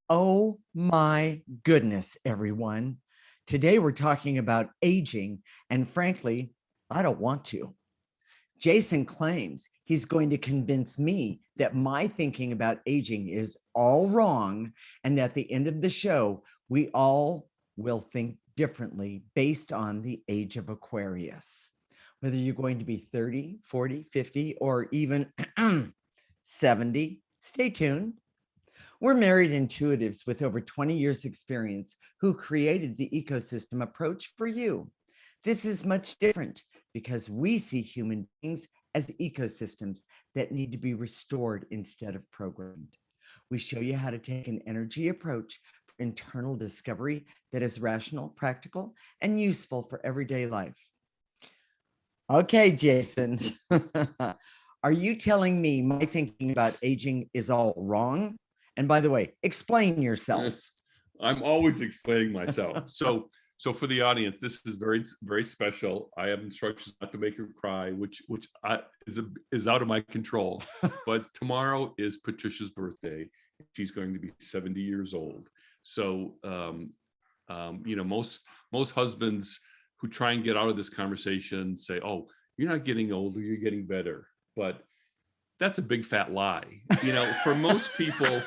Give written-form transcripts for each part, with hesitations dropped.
Oh my goodness, everyone. Today we're talking about aging, and frankly, I don't want to. Jason claims he's going to convince me that my thinking about aging is all wrong, and at the end of the show, we all will think differently based on the age of Aquarius. Whether you're going to be 30, 40, 50, or even 70, stay tuned. We're married intuitives with over 20 years experience who created the ecosystem approach for you. This is much different because we see human beings as ecosystems that need to be restored instead of programmed. We show you how to take an energy approach for internal discovery that is rational, practical, and useful for everyday life. Okay, Jason, are you telling me my thinking about aging is all wrong? And by the way, explain yourself. I'm always explaining myself. So for the audience, this is very, very special. I have instructions not to make her cry, which is out of my control. But tomorrow is Patricia's birthday. She's going to be 70 years old. So, most husbands who try and get out of this conversation say, "Oh, you're not getting older, you're getting better." But that's a big fat lie. For most people,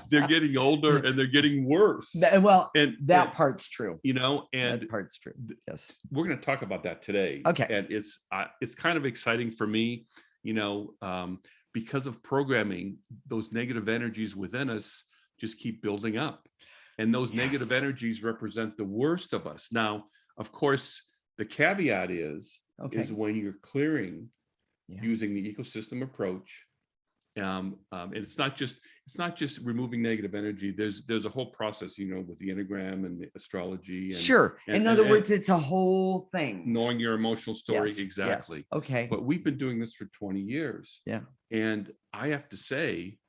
they're getting older and they're getting worse. And that part's true. And that part's true. Yes, we're going to talk about that today. Okay, and it's kind of exciting for me, because of programming. Those negative energies within us just keep building up, and those negative energies represent the worst of us. Now, of course, the caveat is when you're clearing using the ecosystem approach. And it's not just removing negative energy. There's a whole process, with the enneagram and the astrology. In other words, it's a whole thing. Knowing your emotional story. Yes, exactly. Yes. Okay. But we've been doing this for 20 years. Yeah. And I have to say,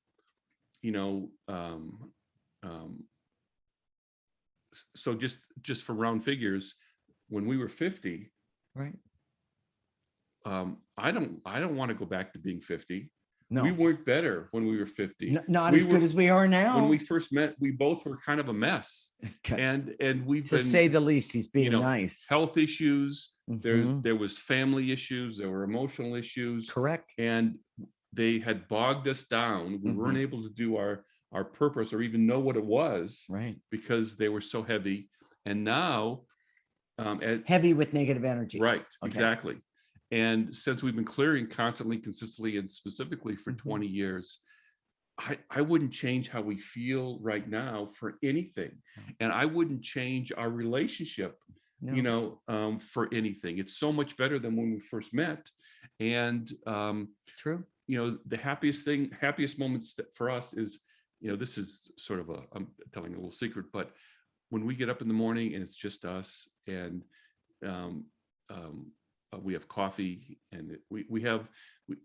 so just for round figures, when we were 50, right. I don't want to go back to being 50. No. We weren't better when we were 50. Not as good as we are now. When we first met, we both were kind of a mess. Okay. And we've to say the least, he's being nice. Health issues. There was family issues. There were emotional issues. Correct. And they had bogged us down. We weren't able to do our purpose or even know what it was. Right. Because they were so heavy. And now heavy with negative energy. Right. Okay. Exactly. And since we've been clearing constantly, consistently, and specifically for 20 years, I wouldn't change how we feel right now for anything. And I wouldn't change our relationship, for anything. It's so much better than when we first met. And true. The happiest moments for us is, this is sort of I'm telling a little secret, but when we get up in the morning and it's just us, and we have coffee, and we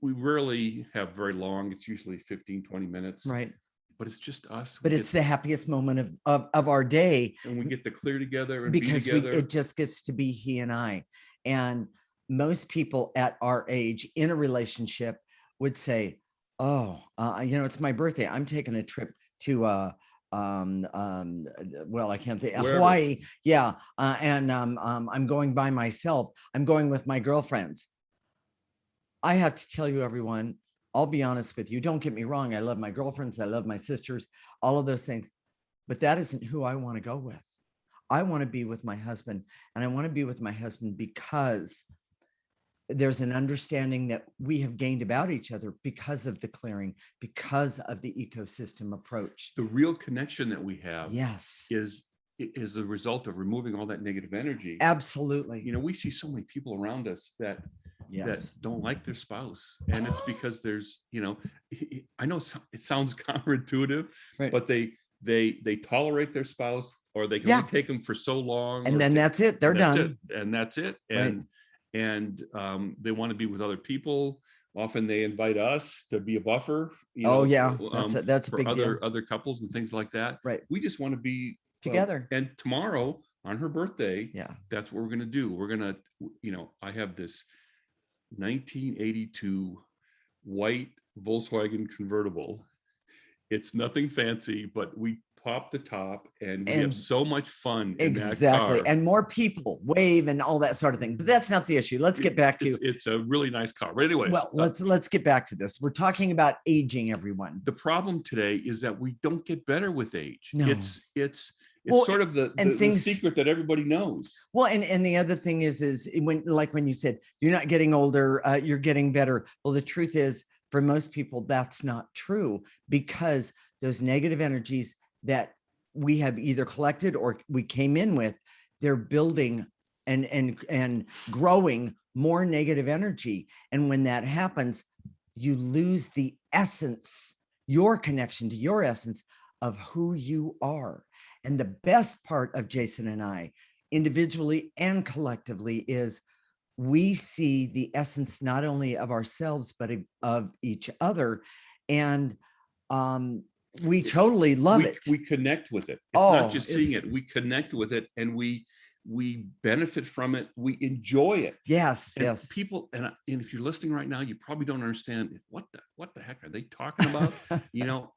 rarely have very long. It's usually 15-20 minutes. Right. But it's just us. But it's the happiest moment of our day. And we get to clear together and because be together. It just gets to be he and I. And most people at our age in a relationship would say, "Oh, it's my birthday. I'm taking a trip to I can't think. Hawaii. Yeah. And I'm going by myself. I'm going with my girlfriends." I have to tell you, everyone, I'll be honest with you. Don't get me wrong. I love my girlfriends. I love my sisters, all of those things. But that isn't who I want to go with. I want to be with my husband, and I want to be with my husband because there's an understanding that we have gained about each other because of the clearing, because of the ecosystem approach. The real connection that we have, yes, is the result of removing all that negative energy. Absolutely. We see so many people around us that don't like their spouse, and it's because there's, I know it sounds counterintuitive, right, but they tolerate their spouse, or they can only take them for so long, and then that's it. They're done. And that's it. And right. And they want to be with other people, often they invite us to be a buffer, Oh yeah, that's a for big deal. other couples and things like that. Right. We just want to be Together. and tomorrow on her birthday, Yeah. that's what we're going to do. We're going to, I have this 1982 white Volkswagen convertible. It's nothing fancy, but we pop the top and we have And so much fun in that exactly. car. And more people wave and all that sort of thing. But that's not the issue. Let's get back to It's a really nice car. But anyways, well, let's get back to this. We're talking about aging, everyone. the problem today is that we don't get better with age. No. It's Well, sort of the secret that everybody knows. Well, and the other thing is when you said you're not getting older, you're getting better. Well, the truth is, for most people, that's not true, because those negative energies that we have either collected or we came in with, they're building and growing more negative energy. And when that happens, you lose the essence, your connection to your essence of who you are. And the best part of Jason and I, individually and collectively, is we see the essence not only of ourselves, but of each other. And we totally love it. We connect with it. It's not just seeing it. We connect with it, and we benefit from it. We enjoy it. Yes, and yes. People, and if you're listening right now, you probably don't understand what the heck are they talking about,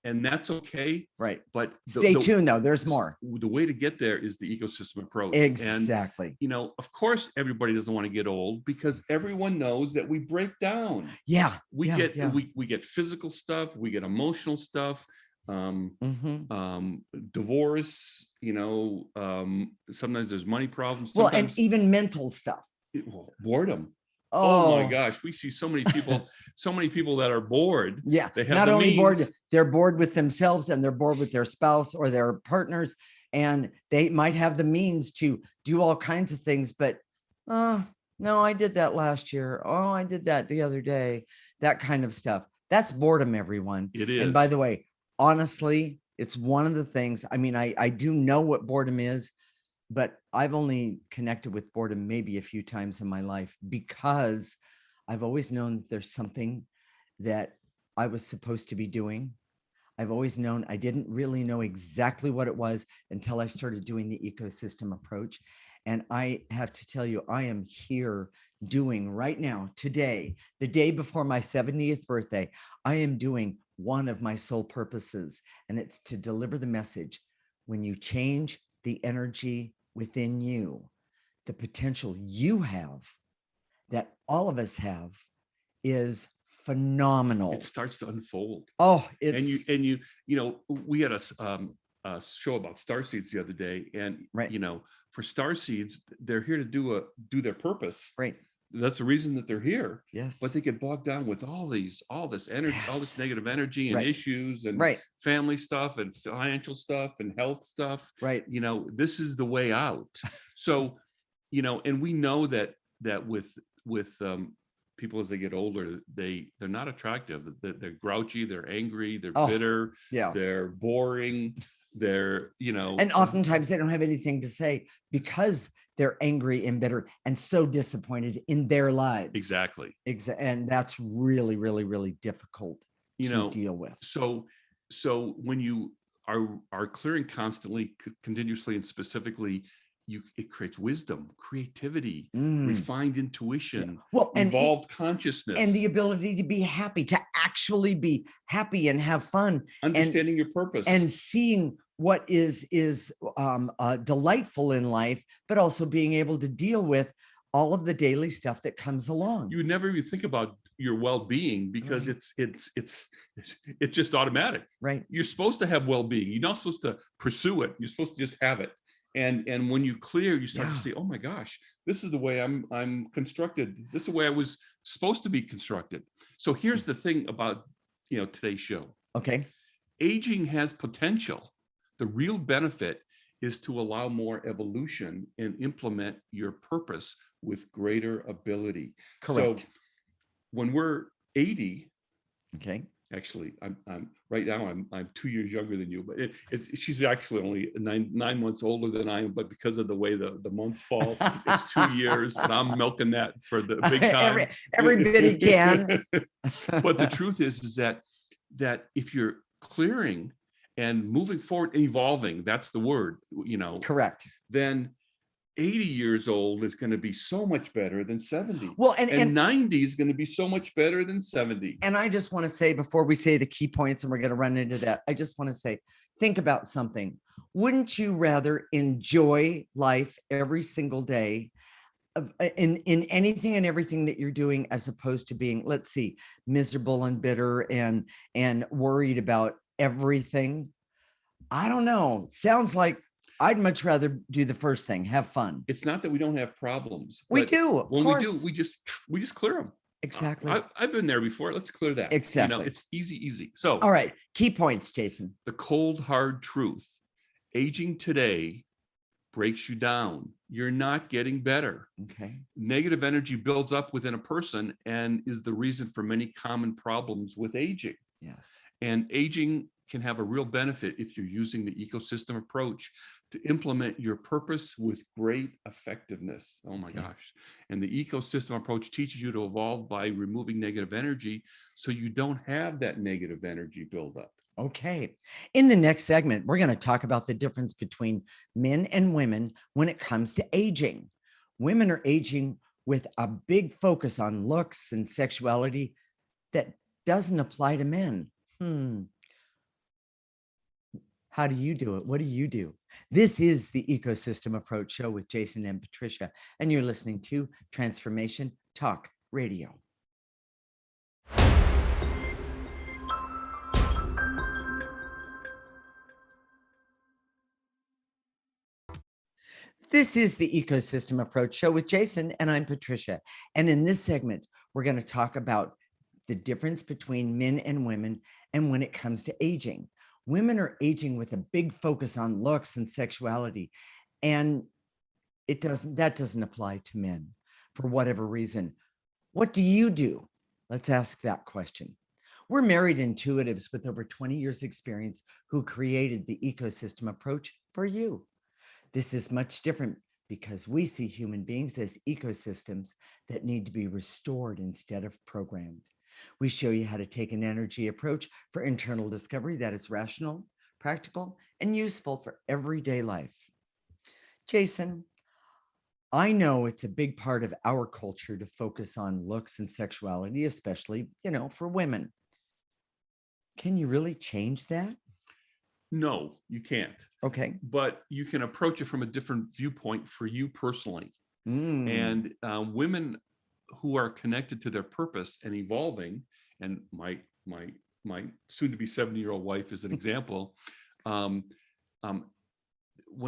and that's okay. Right. But stay tuned, though. There's more. The way to get there is the ecosystem approach. Exactly. And, of course, everybody doesn't want to get old, because everyone knows that we break down. Yeah. We get physical stuff. We get emotional stuff. Divorce, sometimes there's money problems. Well, and even mental stuff. Boredom. Oh my gosh, we see so many people that are bored. Yeah, they have not only bored, they're bored with themselves, and they're bored with their spouse or their partners, and they might have the means to do all kinds of things, but no, I did that last year. Oh, I did that the other day. That kind of stuff. That's boredom, everyone. It is. And by the way, honestly, it's one of the things. I mean, I do know what boredom is, but I've only connected with boredom maybe a few times in my life, because I've always known that there's something that I was supposed to be doing. I've always known, I didn't really know exactly what it was until I started doing the ecosystem approach. And I have to tell you, I am here doing right now, today, the day before my 70th birthday, I am doing one of my sole purposes, and it's to deliver the message. When you change the energy within you, the potential you have, that all of us have, is phenomenal. It starts to unfold. Oh, we had a show about starseeds the other day, and for starseeds, they're here to do their purpose. Right. That's the reason that they're here. Yes. But they get bogged down with all this energy, all this negative energy and issues and family stuff and financial stuff and health stuff. Right. This is the way out. So, and we know that with people as they get older, they're not attractive. They're grouchy, they're angry, they're bitter, they're boring. They're, and oftentimes they don't have anything to say because they're angry and bitter and so disappointed in their lives. Exactly. And that's really, really, really difficult to deal with. So when you are clearing constantly, continuously, and specifically, it creates wisdom, creativity, refined intuition, evolved consciousness, and the ability to be happy, to actually be happy and have fun, understanding your purpose, and seeing what is delightful in life, but also being able to deal with all of the daily stuff that comes along. You would never even think about your well-being because it's just automatic. Right. You're supposed to have well-being. You're not supposed to pursue it. You're supposed to just have it. And when you clear, you start to say, oh my gosh, this is the way I'm constructed. This is the way I was supposed to be constructed. So here's the thing about today's show. Okay. Aging has potential. The real benefit is to allow more evolution and implement your purpose with greater ability. Correct. So when we're 80, Actually, I'm right now. I'm 2 years younger than you, but she's actually only nine months older than I am. But because of the way the months fall, it's 2 years, and I'm milking that for the big time. Everybody can. But the truth is that if you're clearing and moving forward, evolving, that's the word, Correct. then 80 years old is going to be so much better than 70. Well, and 90 is going to be so much better than 70. And I just want to say, before we say the key points, and we're going to run into that, I just want to say, think about something. Wouldn't you rather enjoy life every single day in anything and everything that you're doing, as opposed to being, let's see, miserable and bitter and worried about everything? I don't know. Sounds like I'd much rather do the first thing, have fun. It's not that we don't have problems. We do. When we do, we just clear them. Exactly. I've been there before. Let's clear that. Exactly. It's easy. So, all right. Key points, Jason. The cold, hard truth. Aging today breaks you down. You're not getting better. Okay. Negative energy builds up within a person and is the reason for many common problems with aging. Yes. And aging can have a real benefit if you're using the ecosystem approach to implement your purpose with great effectiveness. Oh my gosh. And the ecosystem approach teaches you to evolve by removing negative energy so you don't have that negative energy buildup. Okay. In the next segment, we're going to talk about the difference between men and women when it comes to aging. Women are aging with a big focus on looks and sexuality that doesn't apply to men. How do you do it? What do you do? This is the Ecosystem Approach Show with Jason and Patricia, and you're listening to Transformation Talk Radio. This is the Ecosystem Approach Show with Jason, and I'm Patricia. And in this segment, we're going to talk about the difference between men and women and when it comes to aging. Women are aging with a big focus on looks and sexuality, and that doesn't apply to men for whatever reason. What do you do? Let's ask that question. We're married intuitives with over 20 years experience who created the Ecosystem Approach for you. This is much different because we see human beings as ecosystems that need to be restored instead of programmed. We show you how to take an energy approach for internal discovery that is rational, practical, and useful for everyday life. Jason, I know it's a big part of our culture to focus on looks and sexuality, especially, for women. Can you really change that? No, you can't. Okay. But you can approach it from a different viewpoint for you personally. And women who are connected to their purpose and evolving, and my soon-to-be 70-year-old wife is an example. When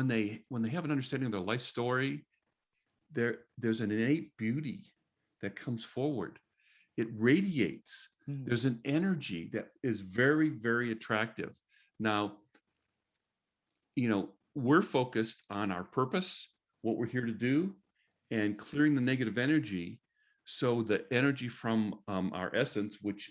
they have an understanding of their life story, there's an innate beauty that comes forward. It radiates. There's an energy that is very, very attractive. Now, we're focused on our purpose, what we're here to do, and clearing the negative energy. So the energy from our essence, which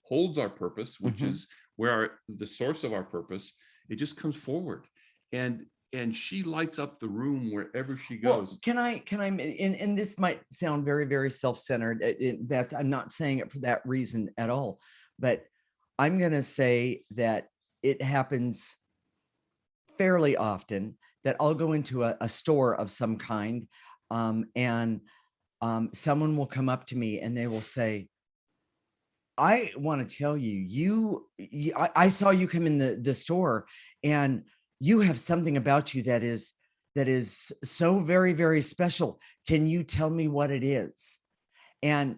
holds our purpose, which is where the source of our purpose, it just comes forward, and she lights up the room wherever she goes. Well, can I? And this might sound very, very self-centered. That I'm not saying it for that reason at all, but I'm going to say that it happens fairly often that I'll go into a store of some kind, and someone will come up to me and they will say, I want to tell you, I saw you come in the store, and you have something about you that is so very, very special. Can you tell me what it is? And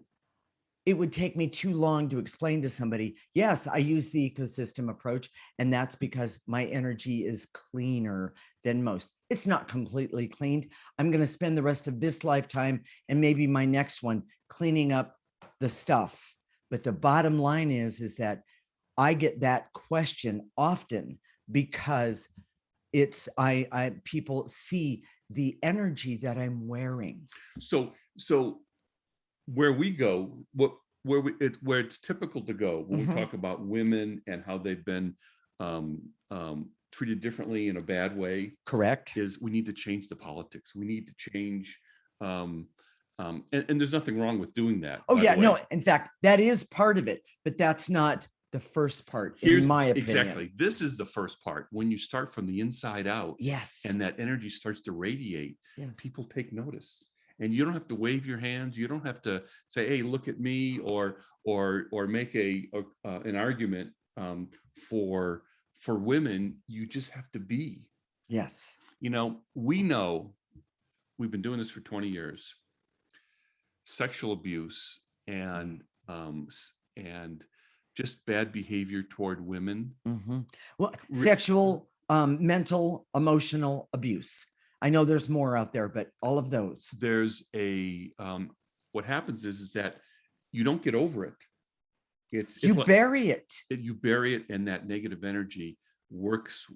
it would take me too long to explain to somebody, yes, I use the ecosystem approach, and that's because my energy is cleaner than most. It's not completely cleaned. I'm going to spend the rest of this lifetime and maybe my next one cleaning up the stuff. But the bottom line is that I get that question often because people see the energy that I'm wearing. So where we go, what where it's typical to go when we Mhm. talk about women and how they've been um, treated differently in a bad way Correct. is we need to change the politics. We need to change, um, and there's nothing wrong with doing that, Oh by the yeah, way. no, in fact, that is part of it, but that's not the first part, in Here's my opinion. exactly, this is the first part. When you start from the inside out Yes. and that energy starts to radiate, Yes. people take notice. And you don't have to wave your hands. You don't have to say, "Hey, look at me," or make an argument for women. You just have to be. Yes. We know we've been doing this for 20 years. Sexual abuse and just bad behavior toward women. Mhm. Well, sexual, mental, emotional abuse. I know there's more out there, but all of those. There's what happens is that you don't get over it. You like, bury it. you bury it, and that negative energy works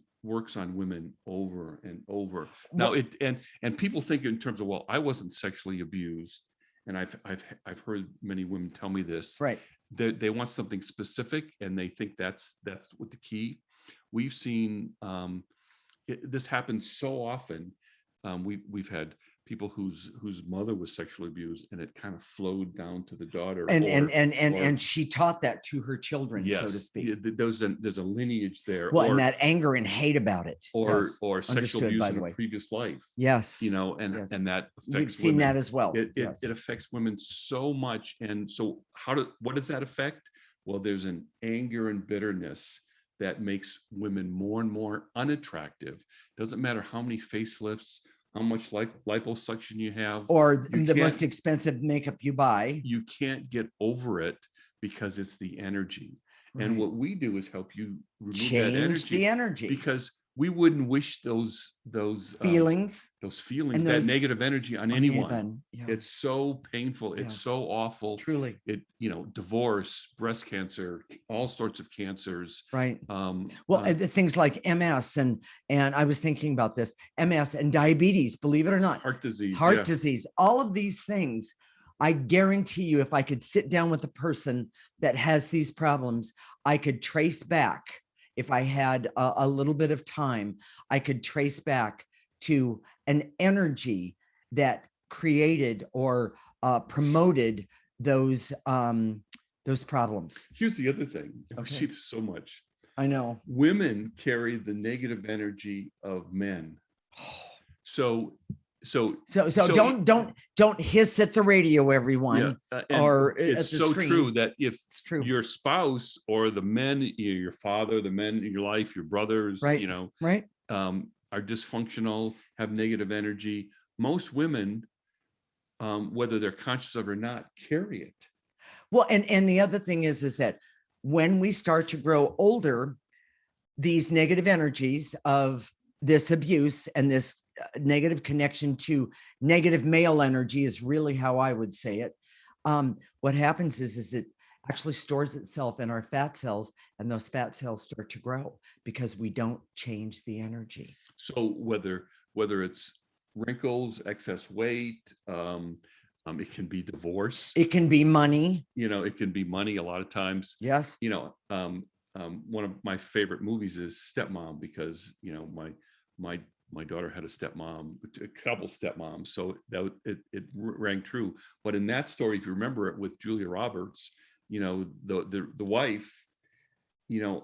on women over and over. Now and people think in terms of, well, I wasn't sexually abused, and I've heard many women tell me this. Right. They want something specific, and they think that's what the key. We've seen this happens so often. We've had people whose mother was sexually abused, and it kind of flowed down to the daughter. And she taught that to her children, yes, so to speak. There's a lineage there. Well, and that anger and hate about it. Or Yes. or sexual Understood, abuse by in the a way. previous life. Yes. And Yes. that affects We've seen women. that as well. Yes. It affects women so much. And so what does that affect? Well, there's an anger and bitterness that makes women more and more unattractive. Doesn't matter how many facelifts, how much liposuction you have, Or you the most can't- expensive makeup you buy. you can't get over it because it's the energy. And Right. what we do is help you remove that Change energy, the energy. because we wouldn't wish those Feelings. feelings, and that those negative energy on on anyone. Yeah. It's so painful. It's Yes. so awful. Truly. Divorce, breast cancer, all sorts of cancers. Right. Well, things like MS and I was thinking about this, MS and diabetes, believe it or not, heart disease, heart disease, all of these things. I guarantee you, if I could sit down with a person that has these problems, I could trace back. If I had a little bit of time, I could trace back to an energy that created or promoted those problems. Here's the other thing. We Okay. see this so much. I know. Women carry the negative energy of men. So don't hiss at the radio, everyone. Or it's so screen. true that if It's true. your spouse or the men, your father, the men in your life, your brothers, Right. Right. Are dysfunctional, have negative energy, most women, whether they're conscious of it or not, carry it. Well, and the other thing is that when we start to grow older, these negative energies of this abuse and this negative connection to negative male energy is really how I would say it. What happens is it actually stores itself in our fat cells, and those fat cells start to grow because we don't change the energy. So whether it's wrinkles, excess weight, it can be divorce. It can be money. It can be money a lot of times. Yes. One of my favorite movies is Stepmom, because my daughter had a stepmom, a couple stepmoms, so that it rang true. But in that story, if you remember it, with Julia Roberts, the wife, it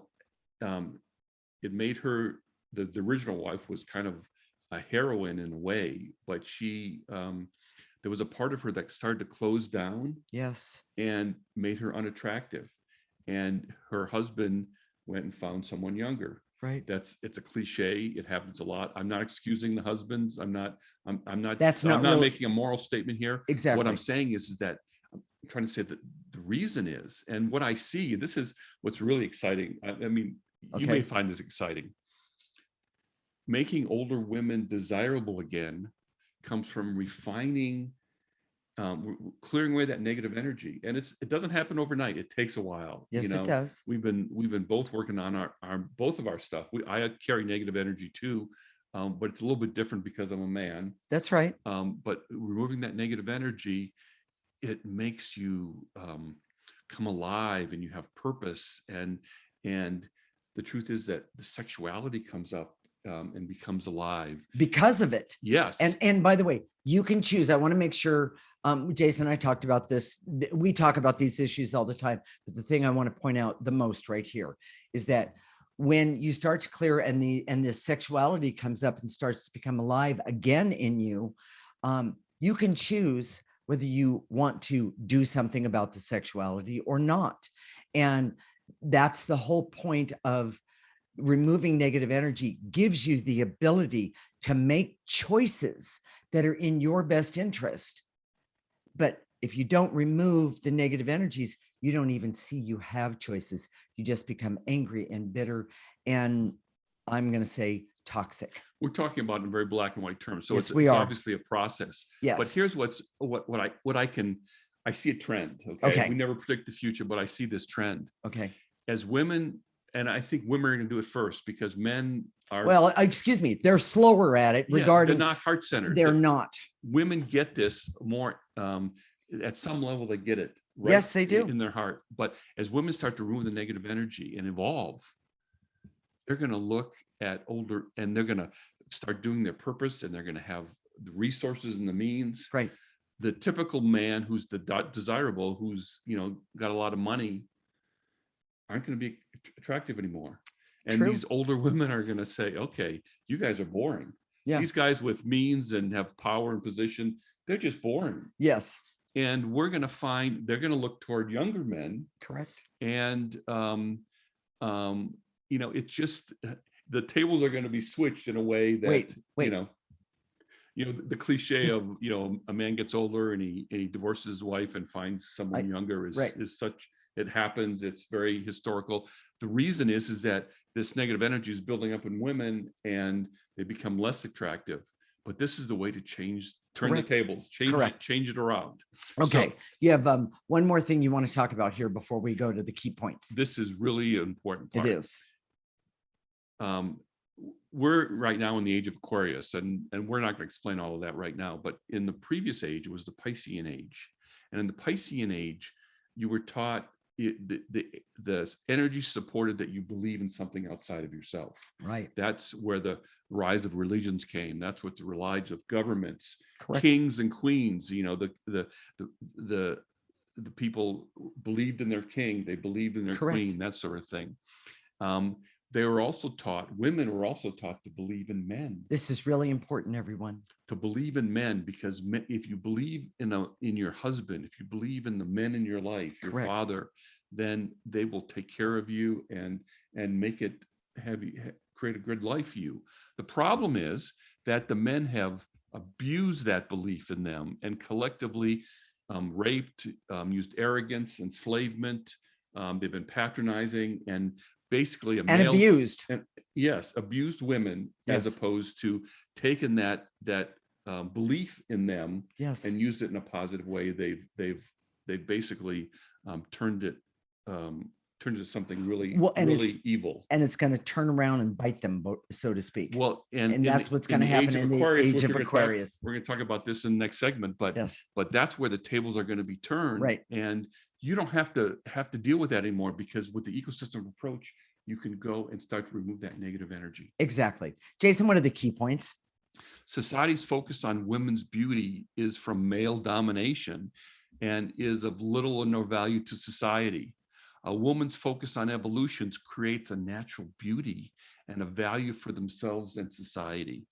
made her, the original wife was kind of a heroine in a way, but she there was a part of her that started to close down. Yes. And made her unattractive, and her husband went and found someone younger. Right. It's a cliche. It happens a lot. I'm not excusing the husbands. I'm not making a moral statement here. Exactly. What I'm saying is that I'm trying to say that the reason is, and what I see, this is what's really exciting. I mean, you may find this exciting. Making older women desirable again comes from refining, clearing away that negative energy, and it doesn't happen overnight. It takes a while. Yes, it does. We've been both working on our both of our stuff. I carry negative energy too, but it's a little bit different because I'm a man. That's right. But removing that negative energy, it makes you come alive and you have purpose. And the truth is that the sexuality comes up and becomes alive because of it. Yes. And by the way, you can choose. I want to make sure, Jason and I talked about this. We talk about these issues all the time, but the thing I want to point out the most right here is that when you start to clear and this sexuality comes up and starts to become alive again in you, you can choose whether you want to do something about the sexuality or not. And that's the whole point of removing negative energy. Gives you the ability to make choices that are in your best interest. But if you don't remove the negative energies, you don't even see you have choices. You just become angry and bitter, and I'm going to say toxic. We're talking about in very black and white terms. So Yes, it's obviously a process. Yes. But here's what I see a trend. Okay. We never predict the future, but I see this trend. Okay. As women, and I think women are going to do it first because men are. Well, excuse me, they're slower at it regarding. They're not heart-centered. They're not. Women get this more at some level. They get it. Right, yes, they do in their heart. But as women start to remove the negative energy and evolve, they're going to look at older and they're going to start doing their purpose, and they're going to have the resources and the means. Right. The typical man who's the desirable, who's got a lot of money, aren't going to be attractive anymore. And True. These older women are going to say, okay, you guys are boring. Yeah. These guys with means and have power and position, they're just boring. Yes. And we're going to find they're going to look toward younger men. Correct. And it's just the tables are going to be switched in a way that the cliche of a man gets older and he divorces his wife and finds someone younger is such. It happens. It's very historical. The reason is that this negative energy is building up in women and they become less attractive. But this is the way to turn the tables, change it around. Okay. So, you have one more thing you want to talk about here before we go to the key points. This is really an important part. It is. We're right now in the age of Aquarius, and we're not going to explain all of that right now. But in the previous age, it was the Piscean age. And in the Piscean age, you were taught the energy supported that you believe in something outside of yourself. Right. That's where the rise of religions came. That's what the rise of governments, Correct. Kings and queens. The people believed in their king. They believed in their Correct. queen. That sort of thing. They were also taught. Women were also taught to believe in men. This is really important, everyone. To believe in men, because if you believe in your husband, if you believe in the men in your life, your Correct. father, then they will take care of you and make it create a good life for you. The problem is that the men have abused that belief in them and collectively raped, used arrogance, enslavement. They've been patronizing and basically abused. Abused women, as opposed to taking that belief in them and used it in a positive way. They've basically turned it into something really evil. And it's going to turn around and bite them, so to speak. Well, and that's what's going to happen in the age of Aquarius. We're going to talk about this in the next segment, but that's where the tables are going to be turned. Right. And you don't have to deal with that anymore, because with the ecosystem approach, you can go and start to remove that negative energy. Exactly. Jason, what are the key points? Society's focus on women's beauty is from male domination and is of little or no value to society. A woman's focus on evolutions creates a natural beauty and a value for themselves and society.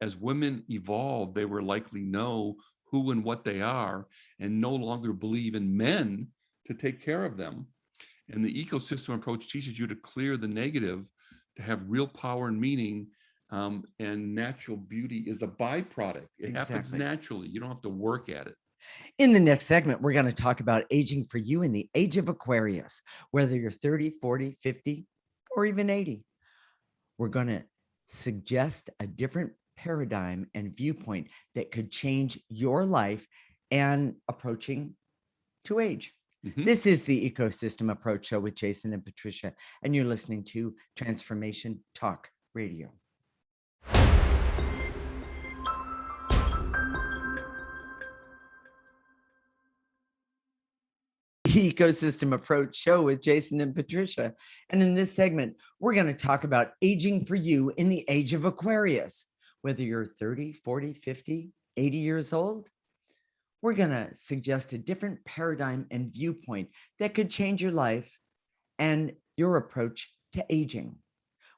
As women evolve, they will likely know who and what they are and no longer believe in men to take care of them. And the ecosystem approach teaches you to clear the negative, to have real power and meaning, and natural beauty is a byproduct. It happens naturally. You don't have to work at it. In the next segment, we're going to talk about aging for you in the age of Aquarius, whether you're 30, 40, 50, or even 80. We're going to suggest a different paradigm and viewpoint that could change your life and approaching to age. Mm-hmm. This is the Ecosystem Approach Show with Jason and Patricia, and you're listening to Transformation Talk Radio. the Ecosystem Approach Show with Jason and Patricia. And in this segment, we're going to talk about aging for you in the age of Aquarius. Whether you're 30, 40, 50, 80 years old, we're going to suggest a different paradigm and viewpoint that could change your life and your approach to aging.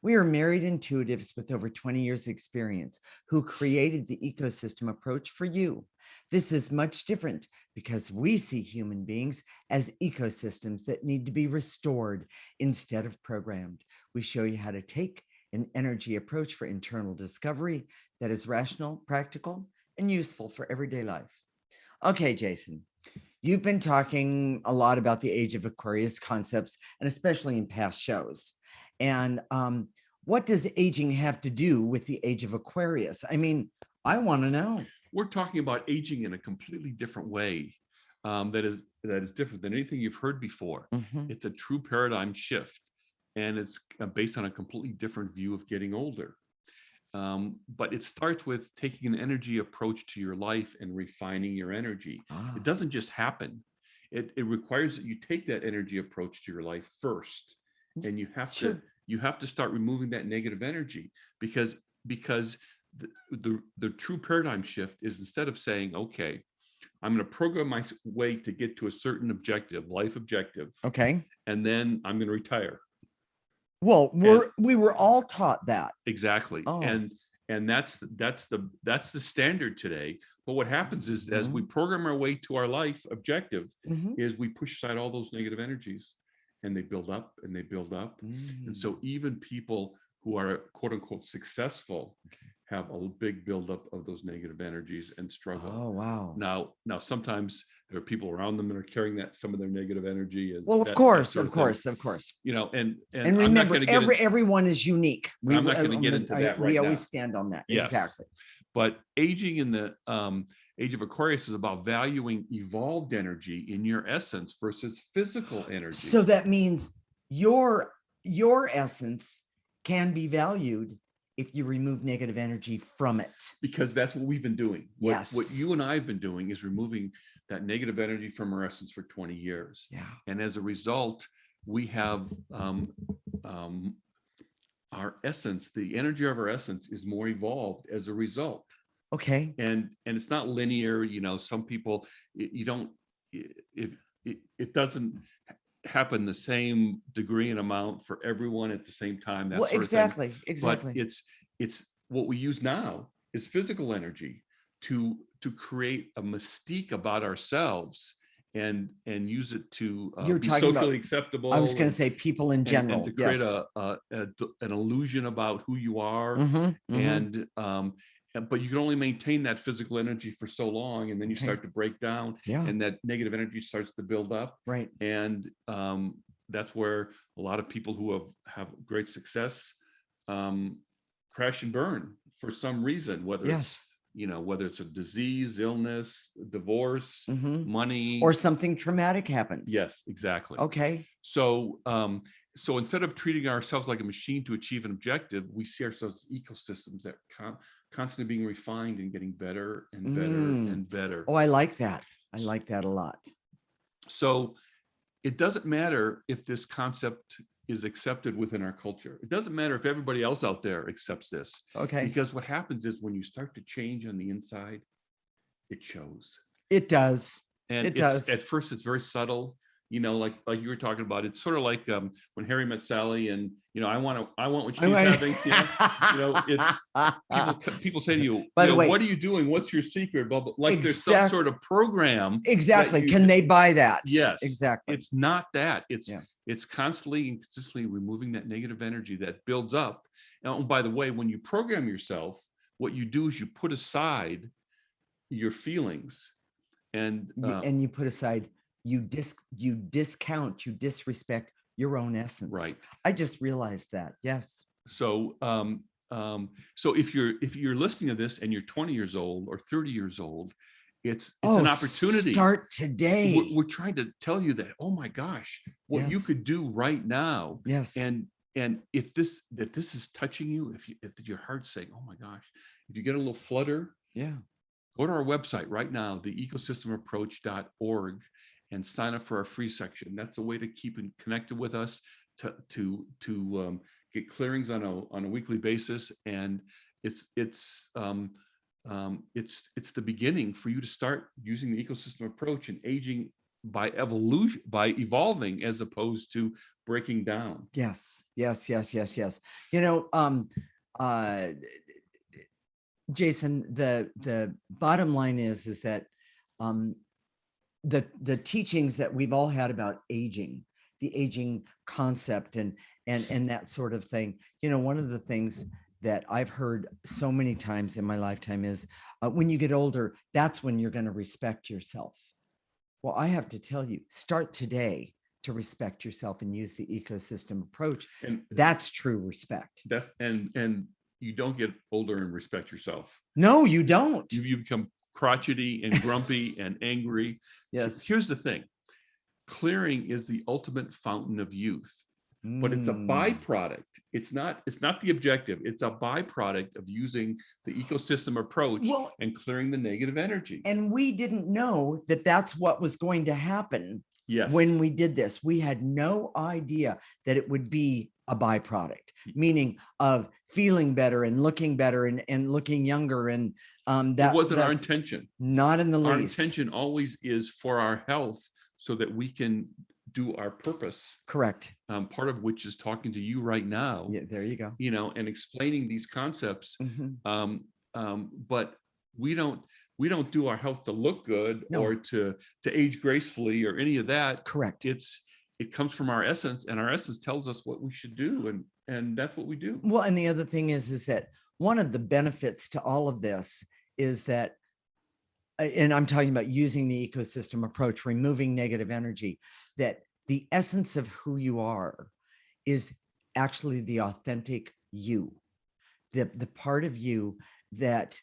We are married intuitives with over 20 years experience who created the ecosystem approach for you. This is much different because we see human beings as ecosystems that need to be restored instead of programmed. We show you how to take an energy approach for internal discovery that is rational, practical, and useful for everyday life. Okay, Jason, you've been talking a lot about the Age of Aquarius concepts, and especially in past shows. And what does aging have to do with the Age of Aquarius? I mean, I want to know. We're talking about aging in a completely different way that is different than anything you've heard before. Mhm. It's a true paradigm shift, and it's based on a completely different view of getting older. But it starts with taking an energy approach to your life and refining your energy. Ah. It doesn't just happen. It requires that you take that energy approach to your life first, and you have Sure. to start removing that negative energy because the true paradigm shift is, instead of saying, okay, I'm going to program my way to get to a certain objective, life objective, Okay. and then I'm going to retire. Well, we were all taught that. Exactly. Oh. And that's the standard today. But what happens is, as we program our way to our life objective, is we push aside all those negative energies, and they build up and they build up. And so even people who are quote unquote successful have a big buildup of those negative energies and struggle. Oh, wow. Now sometimes there are people around them that are carrying some of their negative energy. And well, of course. You know, and remember, everyone is unique. I'm not going to get into that right now. We always stand on that. Yes. Exactly. But aging in the Age of Aquarius is about valuing evolved energy in your essence versus physical energy. So that means your essence can be valued if you remove negative energy from it. Because that's what we've been doing. Yes. What you and I have been doing is removing that negative energy from our essence for 20 years. Yeah. And as a result, we have our essence, the energy of our essence is more evolved as a result. Okay. And it's not linear. You know, some people, it doesn't happen the same degree and amount for everyone at the same time. That sort of thing. Exactly. But it's what we use now is physical energy to create a mystique about ourselves and use it to be socially acceptable. I was going to say people in general, and to create an illusion about who you are. And but you can only maintain that physical energy for so long, and then you start to break down, and that negative energy starts to build up. Right. And that's where a lot of people who have great success crash and burn for some reason, whether it's a disease, illness, divorce, money, or something traumatic happens. Yes, exactly. Okay. So instead of treating ourselves like a machine to achieve an objective, we see ourselves as ecosystems that constantly being refined and getting better and better and better. Oh, I like that. I like that a lot. So it doesn't matter if this concept is accepted within our culture. It doesn't matter if everybody else out there accepts this. Okay. Because what happens is, when you start to change on the inside, it shows. It does. And it does. At first, it's very subtle. You know, like you were talking about, it's sort of like when Harry met Sally, and I want what she's having. It's people say to you, by the way, what are you doing? What's your secret? Blah, blah. Like there's some sort of program. Exactly. Can they buy that? Yes. Exactly. It's not that. It's constantly and consistently removing that negative energy that builds up. And by the way, when you program yourself, what you do is you put aside your feelings, and you put aside. You discount, you disrespect your own essence. Right. I just realized that. Yes. So so if you're listening to this and you're 20 years old or 30 years old, it's an opportunity. Start today. We're trying to tell you that, oh my gosh, what you could do right now. Yes. And if this is touching you, if your heart's saying, oh my gosh, if you get a little flutter, go to our website right now, theecosystemapproach.org. and sign up for our free section. That's a way to keep connected with us, to get clearings on a weekly basis, and it's the beginning for you to start using the ecosystem approach and aging by evolution, by evolving, as opposed to breaking down. Yes. You know, Jason, the bottom line is that the teachings that we've all had about aging, the aging concept, and that sort of thing. You know, one of the things that I've heard so many times in my lifetime is when you get older, that's when you're going to respect yourself. Well, I have to tell you, start today to respect yourself and use the ecosystem approach. And that's true respect. That's and you don't get older and respect yourself. No, you don't. You become crotchety and grumpy and angry. Yes. Here's the thing. Clearing is the ultimate fountain of youth, but it's a byproduct. It's not the objective. It's a byproduct of using the ecosystem approach and clearing the negative energy. And we didn't know that that's what was going to happen. Yes. When we did this, we had no idea that it would be a byproduct, meaning of feeling better and looking better and looking younger. And that wasn't our intention. Not in the least. Our intention always is for our health, so that we can do our purpose. Correct. Part of which is talking to you right now. Yeah, there you go. You know, and explaining these concepts. But we don't do our health to look good or to age gracefully or any of that. Correct. It comes from our essence, and our essence tells us what we should do, and that's what we do. Well, and the other thing is that one of the benefits to all of this is that, and I'm talking about using the ecosystem approach, removing negative energy, that the essence of who you are is actually the authentic you, the part of you that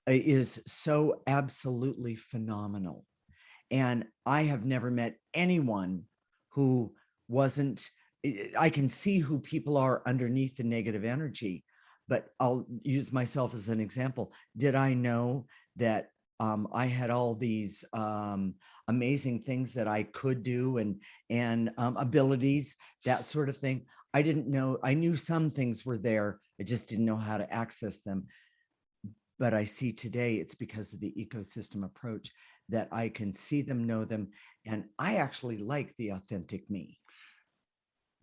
is so absolutely phenomenal. And I have never met anyone who wasn't, I can see who people are underneath the negative energy, but I'll use myself as an example. Did I know that I had all these amazing things that I could do and abilities, that sort of thing? I didn't know. I knew some things were there. I just didn't know how to access them. But I see today it's because of the ecosystem approach that I can see them, know them, and I actually like the authentic me.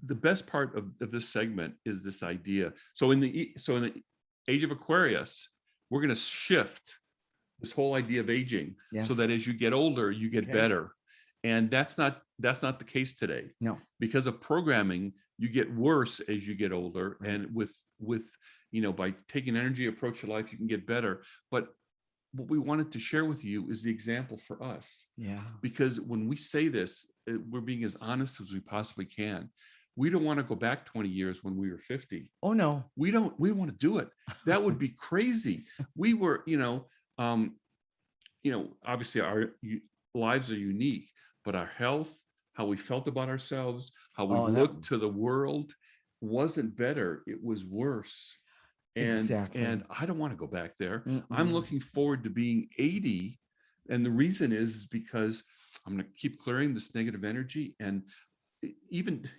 The best part of this segment is this idea. So in the Age of Aquarius, we're going to shift this whole idea of aging, so that as you get older, you get better. And that's not the case today. No. Because of programming, you get worse as you get older. Right. And with by taking an energy approach to life, you can get better. But what we wanted to share with you is the example for us. Yeah. Because when we say this, we're being as honest as we possibly can. We don't want to go back 20 years when we were 50. Oh, no. We don't. We want to do it. That would be crazy. We were, obviously our lives are unique, but our health, how we felt about ourselves, how we looked to the world wasn't better. It was worse. And I don't want to go back there. I'm looking forward to being 80. And the reason is because I'm going to keep clearing this negative energy. And even,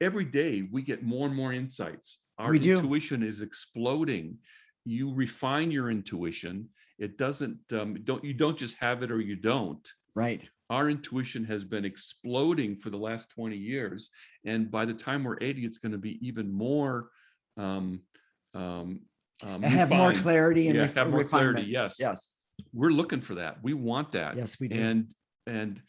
every day we get more and more insights. Our intuition is exploding. You refine your intuition. It doesn't, you don't just have it or you don't. Right. Our intuition has been exploding for the last 20 years. And by the time we're 80, it's going to be even more have more clarity and have more clarity. Yes. We're looking for that. We want that. Yes, we do. And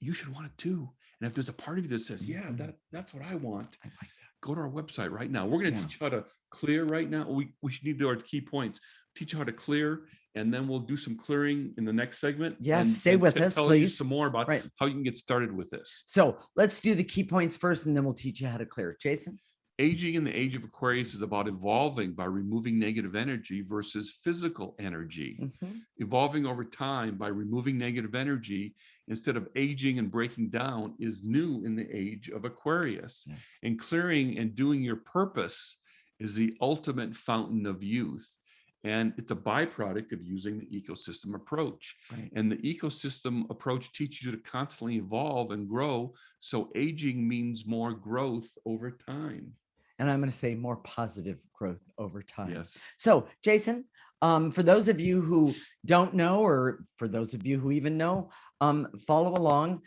you should want it too. And if there's a part of you that says, yeah, that's what I want, I like that. Go to our website right now. We're going to teach you how to clear right now. We should need to do our key points, teach you how to clear, and then we'll do some clearing in the next segment. Yes, stay with us, tell please. You some more about how you can get started with this. So let's do the key points first, and then we'll teach you how to clear. Jason? Aging in the Age of Aquarius is about evolving by removing negative energy versus physical energy. Evolving over time by removing negative energy instead of aging and breaking down is new in the Age of Aquarius. And clearing and doing your purpose is the ultimate fountain of youth. And it's a byproduct of using the ecosystem approach. Right. And the ecosystem approach teaches you to constantly evolve and grow. So aging means more growth over time. And I'm going to say more positive growth over time. Yes. So, Jason, for those of you who don't know, or for those of you who even know, follow along.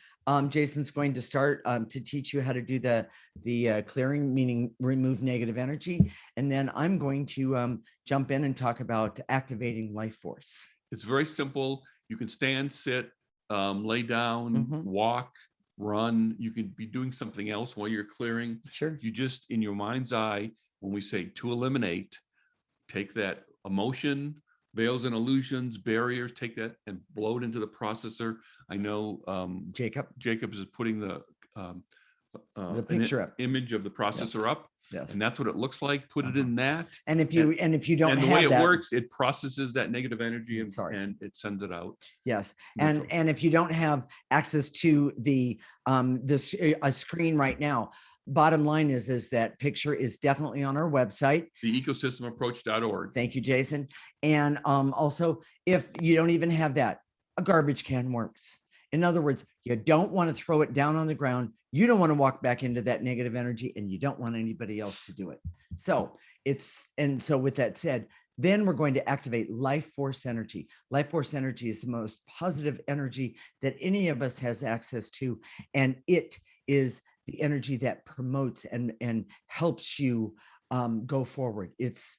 Jason's going to start to teach you how to do the clearing, meaning remove negative energy. And then I'm going to jump in and talk about activating life force. It's very simple. You can stand, sit, lay down, walk, run. You could be doing something else while you're clearing. Sure. You just, in your mind's eye, when we say to eliminate, take that emotion, veils and illusions, barriers, take that and blow it into the processor. I know Jacobs is putting the picture up, image of the processor up. Yes. And that's what it looks like. Put it in that. And if you don't and the have way it that, works, it processes that negative energy and it sends it out. Yes. Neutral. And if you don't have access to a screen right now, bottom line is that picture is definitely on our website, theecosystemapproach.org. Thank you, Jason. And also, if you don't even have that, a garbage can works. In other words, you don't want to throw it down on the ground. You don't want to walk back into that negative energy, and you don't want anybody else to do it. So with that said, then we're going to activate life force energy. Life force energy is the most positive energy that any of us has access to. And it is the energy that promotes and helps you go forward. It's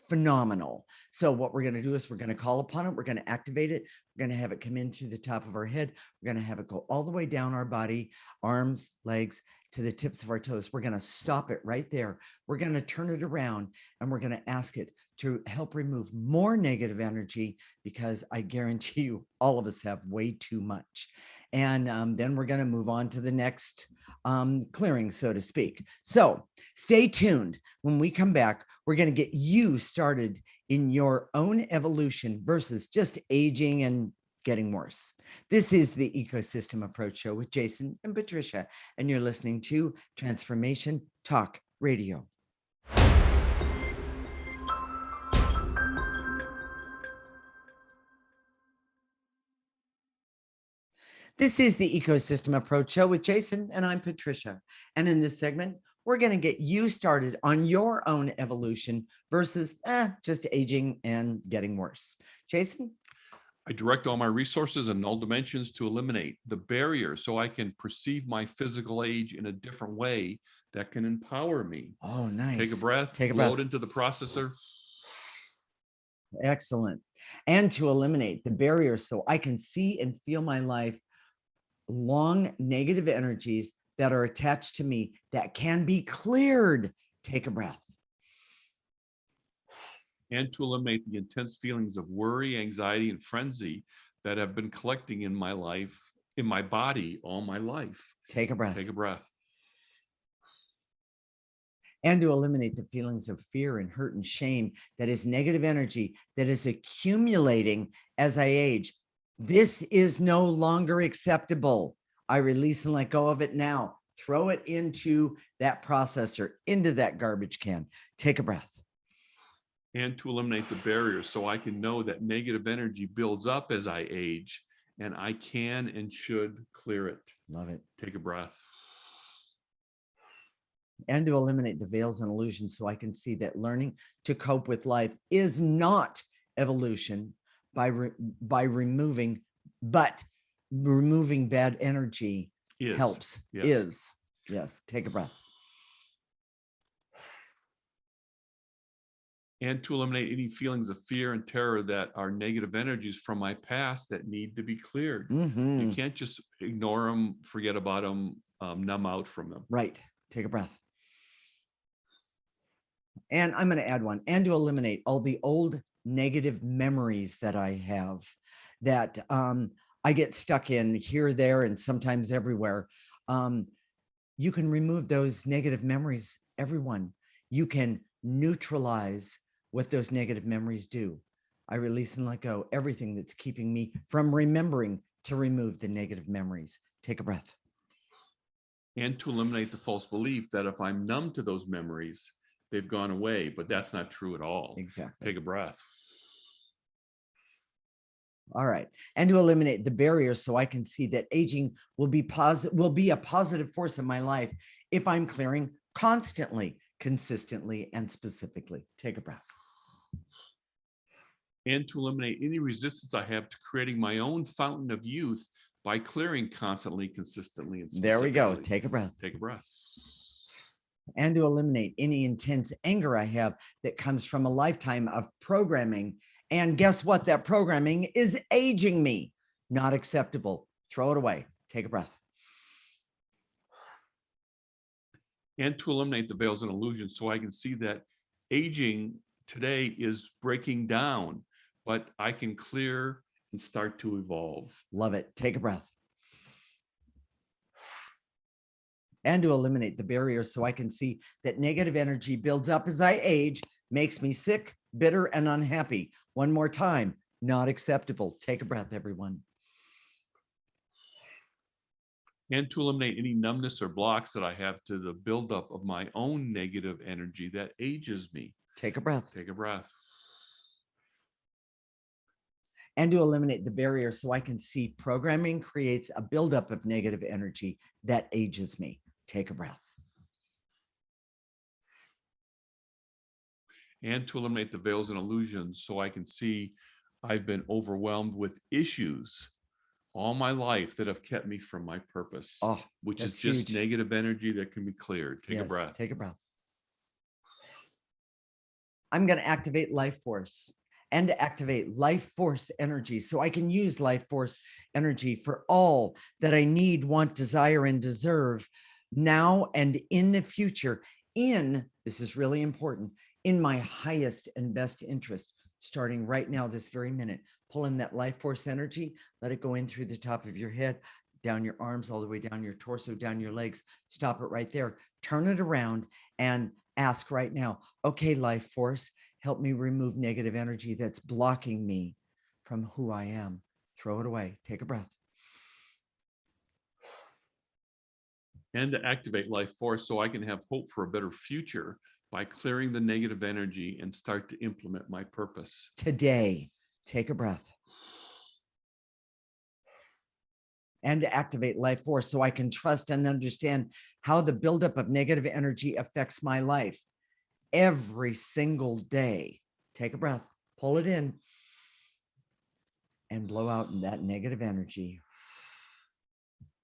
phenomenal. So what we're going to do is we're going to call upon it. We're going to activate it. We're going to have it come in through the top of our head. We're going to have it go all the way down our body, arms, legs, to the tips of our toes. We're going to stop it right there. We're going to turn it around, and we're going to ask it to help remove more negative energy, because I guarantee you all of us have way too much. And then we're going to move on to the next clearing, so to speak. So stay tuned. When we come back, we're going to get you started in your own evolution versus just aging and getting worse. This is the Ecosystem Approach Show with Jason and Patricia, and you're listening to Transformation Talk Radio. This is the Ecosystem Approach Show with Jason, and I'm Patricia. And in this segment, we're going to get you started on your own evolution versus just aging and getting worse. Jason? I direct all my resources in all dimensions to eliminate the barrier so I can perceive my physical age in a different way that can empower me. Oh, nice. Take a breath, blow it into the processor. Excellent. And to eliminate the barrier so I can see and feel my life long negative energies that are attached to me that can be cleared. Take a breath. And to eliminate the intense feelings of worry, anxiety, and frenzy that have been collecting in my life, in my body all my life. Take a breath. Take a breath. And to eliminate the feelings of fear and hurt and shame that is negative energy that is accumulating as I age. This is no longer acceptable. I release and let go of it now. Throw it into that processor, into that garbage can. Take a breath. And to eliminate the barriers so I can know that negative energy builds up as I age, and I can and should clear it. Love it. Take a breath. And to eliminate the veils and illusions so I can see that learning to cope with life is not evolution by removing, but removing bad energy helps. Yes. Take a breath. And to eliminate any feelings of fear and terror that are negative energies from my past that need to be cleared. You can't just ignore them, forget about them, numb out from them. Right. Take a breath. And I'm going to add one. And to eliminate all the old negative memories that I have that I get stuck in here, there, and sometimes everywhere. You can remove those negative memories, everyone. You can neutralize what those negative memories do. I release and let go everything that's keeping me from remembering to remove the negative memories. Take a breath. And to eliminate the false belief that if I'm numb to those memories, they've gone away, but that's not true at all. Exactly. Take a breath. All right. And to eliminate the barriers so I can see that aging will be a positive force in my life if I'm clearing constantly, consistently, and specifically. Take a breath. And to eliminate any resistance I have to creating my own fountain of youth by clearing constantly, consistently, and There we go. specifically. Take a breath. Take a breath. And to eliminate any intense anger I have that comes from a lifetime of programming. And guess what? That programming is aging me. Not acceptable. Throw it away. Take a breath. And to eliminate the veils and illusions so I can see that aging today is breaking down, but I can clear and start to evolve. Love it. Take a breath. And to eliminate the barriers so I can see that negative energy builds up as I age, makes me sick, bitter, and unhappy. One more time, not acceptable. Take a breath, everyone. And to eliminate any numbness or blocks that I have to the buildup of my own negative energy that ages me. Take a breath. Take a breath. And to eliminate the barrier so I can see programming creates a buildup of negative energy that ages me. Take a breath. And to eliminate the veils and illusions so I can see I've been overwhelmed with issues all my life that have kept me from my purpose, which is just huge. negative energy that can be cleared. Take a breath. Take a breath. I'm going to activate life force and activate life force energy so I can use life force energy for all that I need, want, desire, and deserve now and in the future. This is really important, in my highest and best interest, starting right now, this very minute. Pull in that life force energy, let it go in through the top of your head, down your arms, all the way down your torso, down your legs. Stop it right there. Turn it around and ask right now, okay, life force, help me remove negative energy that's blocking me from who I am. Throw it away. Take a breath. And to activate life force so I can have hope for a better future by clearing the negative energy and start to implement my purpose. Today, take a breath. And to activate life force so I can trust and understand how the buildup of negative energy affects my life every single day. Take a breath, pull it in, and blow out that negative energy.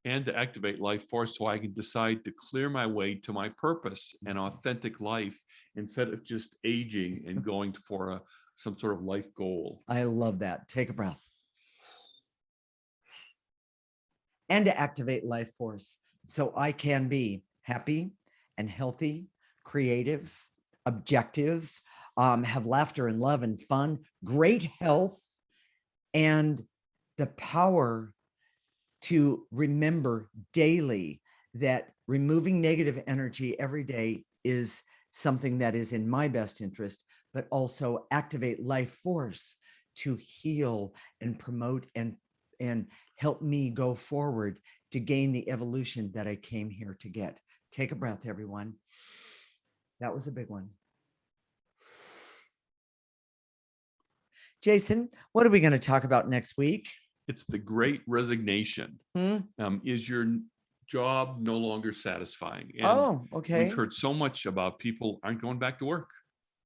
And to activate life force so I can decide to clear my way to my purpose and authentic life instead of just aging and going for some sort of life goal. I love that. Take a breath. And to activate life force so I can be happy and healthy, creative, objective, have laughter and love and fun, great health, and the power to remember daily that removing negative energy every day is something that is in my best interest, but also activate life force to heal and promote and help me go forward to gain the evolution that I came here to get. Take a breath, everyone. That was a big one. Jason, what are we going to talk about next week? It's the Great Resignation. Is your job no longer satisfying? And okay. We've heard so much about people aren't going back to work.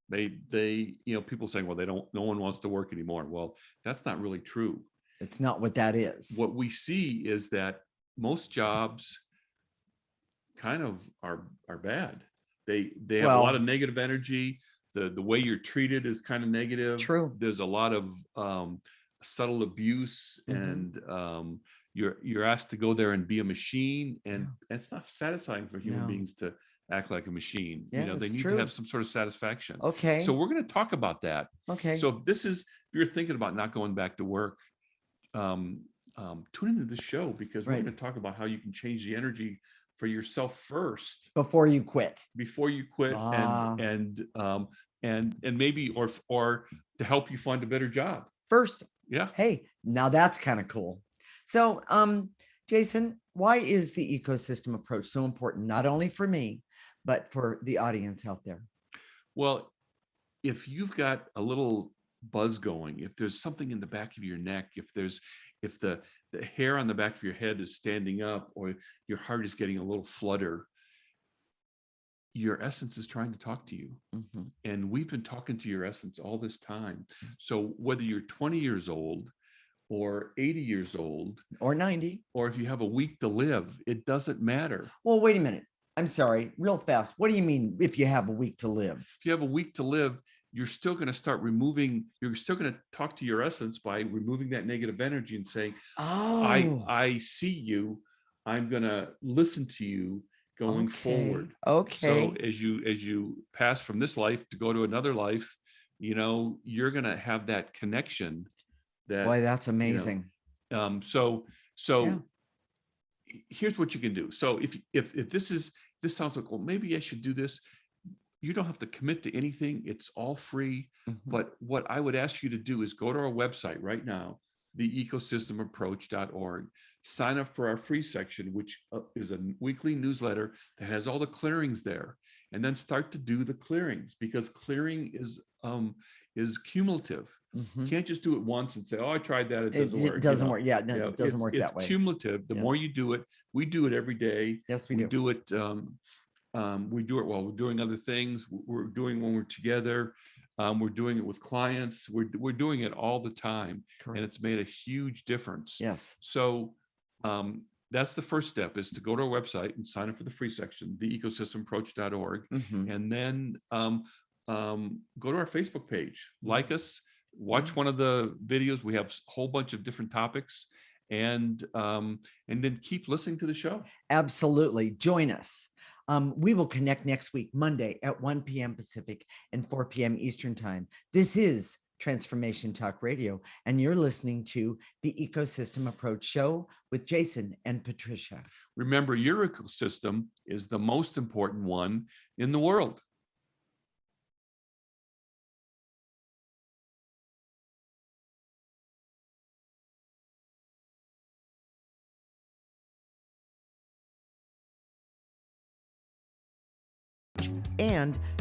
They people saying, well, no one wants to work anymore. Well, that's not really true. It's not what that is. What we see is that most jobs kind of are bad. They have a lot of negative energy. The way you're treated is kind of negative. True. There's a lot of subtle abuse, and you're asked to go there and be a machine, and it's not satisfying for human beings to act like a machine. They need to have some sort of satisfaction. Okay. So we're going to talk about that. Okay. So if you're thinking about not going back to work, tune into the show, because we're going to talk about how you can change the energy for yourself first before you quit, and maybe or to help you find a better job first. Yeah. Hey, now that's kind of cool. So, Jason, why is the ecosystem approach so important, not only for me, but for the audience out there? Well, if you've got a little buzz going, if there's something in the back of your neck, if the hair on the back of your head is standing up, or your heart is getting a little flutter, your essence is trying to talk to you. Mhm. And we've been talking to your essence all this time. So whether you're 20 years old or 80 years old, Or 90. or if you have a week to live, it doesn't matter. Well, wait a minute. I'm sorry, real fast. What do you mean if you have a week to live? If you have a week to live, you're still going to start removing, you're still going to talk to your essence by removing that negative energy and saying, Oh, I see you. I'm going to listen to you going forward. So Okay. as you pass from this life to go to another life, you're going to have that connection that, Boy, that's you know, amazing. so Yeah. here's what you can do. So if this sounds like, well, maybe I should do this. You don't have to commit to anything. It's all free. Mhm. But what I would ask you to do is go to our website right now, theecosystemapproach.org. Sign up for our free section, which is a weekly newsletter that has all the clearings there. And then start to do the clearings, because clearing is cumulative. You Mhm. can't just do it once and say, oh, I tried that, it doesn't It work. doesn't work. Yeah, no, it doesn't work It's that way. cumulative. The Yes. more you do it, we do it every day. Yes, we We do. do it. We do it while we're doing other things. We're doing when we're together. We're doing it with clients. We're doing it all the time, and Correct. it's made a huge difference. Yes. So that's the first step, is to go to our website and sign up for the free section, theecosystemapproach.org, Mhm. and then go to our Facebook page, Mhm. like us, watch Yeah. one of the videos. We have a whole bunch of different topics, and then keep listening to the show. Absolutely. Join us. We will connect next week, Monday at 1 p.m. Pacific and 4 p.m. Eastern Time. This is Transformation Talk Radio, and you're listening to the Ecosystem Approach Show with Jason and Patricia. Remember, your ecosystem is the most important one in the world. And